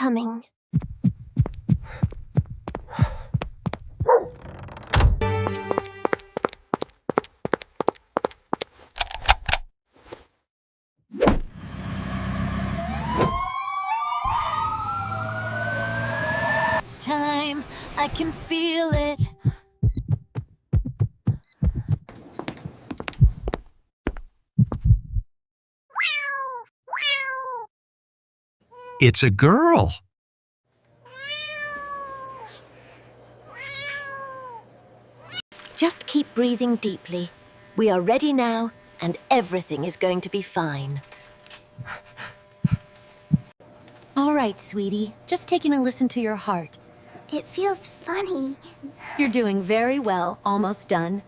coming. It's time. I can feel it. It's a girl. Just keep breathing deeply. We are ready now, and everything is going to be fine. All right, sweetie. Just taking a listen to your heart. It feels funny. You're doing very well. Almost done.